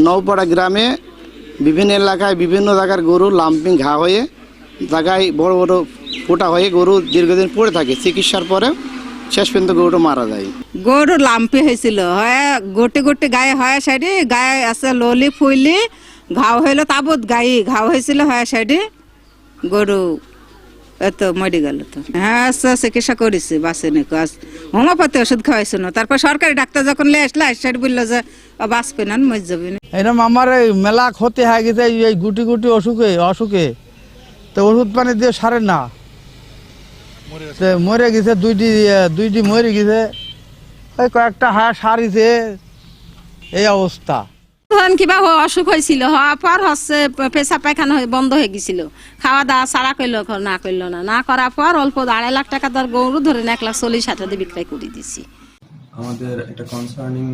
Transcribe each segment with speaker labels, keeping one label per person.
Speaker 1: নওপাড়া গ্রামে বিভিন্ন এলাকায় বিভিন্ন জায়গার গরু লাম্পিং ঘা হয়ে জায়গায় বড় বড় ফোঁটা হয়ে গরু দীর্ঘদিন পড়ে থাকে, চিকিৎসার পরে শেষ পর্যন্ত গরুটা মারা যায়।
Speaker 2: গরু লাম্পি হয়েছিল, হয় গোটে গোটে গায়ে হয় সাইডে গায়ে আছে ললি ফুইলি ঘাও হইলো তাবৎ গায়ে ঘাও হয়েছিল হয় সাইডে গরু এত মরে গেল। তো হ্যাঁ চিকিৎসা করেছি বাঁচেনি, হোমিওপ্যাথি ওষুধ খাওয়াইছিল, তারপর সরকারি ডাক্তার যখন লে আসলে সাইড বললো যে বাঁচবে না মরে যাবে না।
Speaker 3: এরকম আমার এই মেলা ক্ষতি হয়ে গেছে এই গুটি গুটি অসুখে তো ওষুধ পানি দিয়ে সারে না, মরে গেছে দুইটি মরে গেছে, ওই কয়েকটা হাঁস সারিছে, এই অবস্থা।
Speaker 4: ধরেন কিবা অসুখ হয়েছিল, হওয়ার পর হচ্ছে পেশা পায়খানা বন্ধ হয়ে গেছিল, খাওয়া দাওয়া ছাড়া করলো না করার পর অল্প 2.5 লাখ টাকা দর গরু ধরেন 1,40,000 দিয়ে বিক্রয় করে দিছি।
Speaker 5: আমাদের একটা কনসার্নিং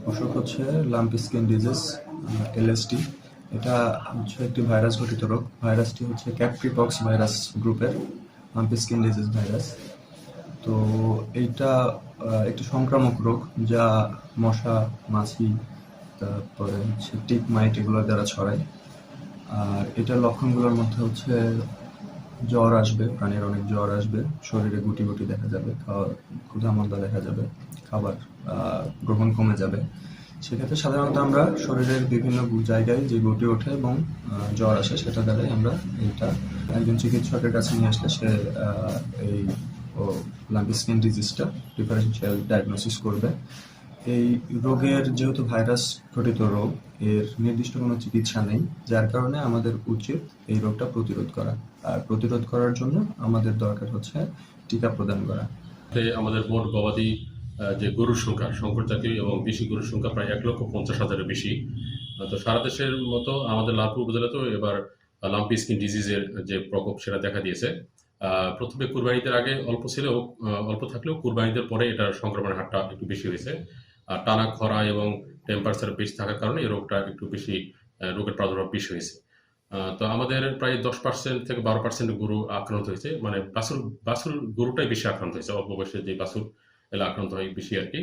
Speaker 5: অসুখ হচ্ছে লাম্পি স্কিন ডিজিজ LSD। এটা হচ্ছে একটি ভাইরাস ঘটিত রোগ। ভাইরাসটি হচ্ছে ক্যাপ্রিপক্স ভাইরাস গ্রুপের লাম্পি স্কিন ডিজিজ ভাইরাস। তো এইটা একটি সংক্রামক রোগ যা মশা, মাছি, তারপরে হচ্ছে টিক মাইট এগুলোর দ্বারা ছড়ায়। আর এটার লক্ষণগুলোর মধ্যে হচ্ছে জ্বর আসবে, প্রাণীর অনেক জ্বর আসবে, শরীরে গুটি গুটি দেখা যাবে, ক্ষুধামন্দা দেখা যাবে, খাবার গ্রহণ কমে যাবে। সেক্ষেত্রে সাধারণত আমরা শরীরের বিভিন্ন জায়গায় যে গুটি ওঠে এবং জ্বর আসে সেটা দ্বারাই আমরা এটা একজন চিকিৎসকের কাছে নিয়ে আসলে সে এই লাম্পি স্কিন ডিজিজটা ডিফারেন্সিয়াল ডায়াগনোসিস করবে। এই রোগের যেহেতু ভাইরাস ঘটিত রোগ, এর নির্দিষ্ট কোনো চিকিৎসা নেই, যার কারণে আমাদের উচিত এই রোগটা প্রতিরোধ করা। আর প্রতিরোধ করার জন্য আমাদের দরকার হচ্ছে টিকা প্রদান করা।
Speaker 6: আমাদের মোট গবাদি যে গরুর সংখ্যা, সংকর জাতীয় এবং দেশি গরুর সংখ্যা প্রায় 1,50,000-এর বেশি। তো সারা দেশের মতো আমাদের লালপুর উপজেলাতেও এবার লাম্পি স্কিন ডিজিজের যে প্রকোপ সেটা দেখা দিয়েছে। প্রথমে কুরবানিদের আগে অল্প থাকলেও কুরবানিদের পরে এটার সংক্রমণের হারটা একটু বেশি হয়েছে। আর টানা খরা এবং টেম্পারেচার বেশি থাকার কারণে এই রোগটা একটু বেশি, রোগের প্রাদুর্ভাব বেশি হয়েছে। তো আমাদের প্রায় 10% থেকে 12% গরু আক্রান্ত হয়েছে, মানে বাছুর গরুটাই বেশি আক্রান্ত হয়েছে, অল্প বয়সে যে বাছুর এলা আক্রান্ত হয় বেশি আর কি।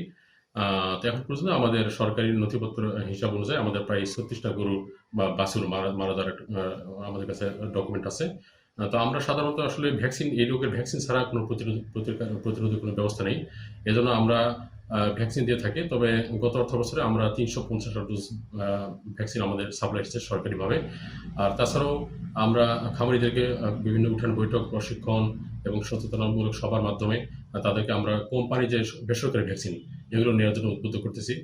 Speaker 6: তো এখন পর্যন্ত আমাদের সরকারি নথিপত্র হিসাব অনুযায়ী আমাদের প্রায় 36টা গরু বা বাছুর মারা যাওয়ার আমাদের কাছে ডকুমেন্ট আছে। তো আমরা সাধারণত আসলে এই রোগের ভ্যাকসিন ছাড়া কোনো প্রতিরোধের কোনো ব্যবস্থা নেই, এজন্য আমরা ভ্যাকসিন দিয়ে থাকি। তবে গত অর্থ বছরে আমরা 350 ডোজ ভ্যাকসিন আমাদের সাপ্লাই এসেছে সরকারিভাবে। আর তাছাড়াও আমরা খামারিদেরকে বিভিন্ন উঠান বৈঠক, প্রশিক্ষণ এবং সচেতনামূলক সবার মাধ্যমে তাদেরকে আমরা কোম্পানি যে বেসরকারি ভ্যাকসিন এগুলো নেওয়ার জন্য উদ্বুদ্ধ করতেছি।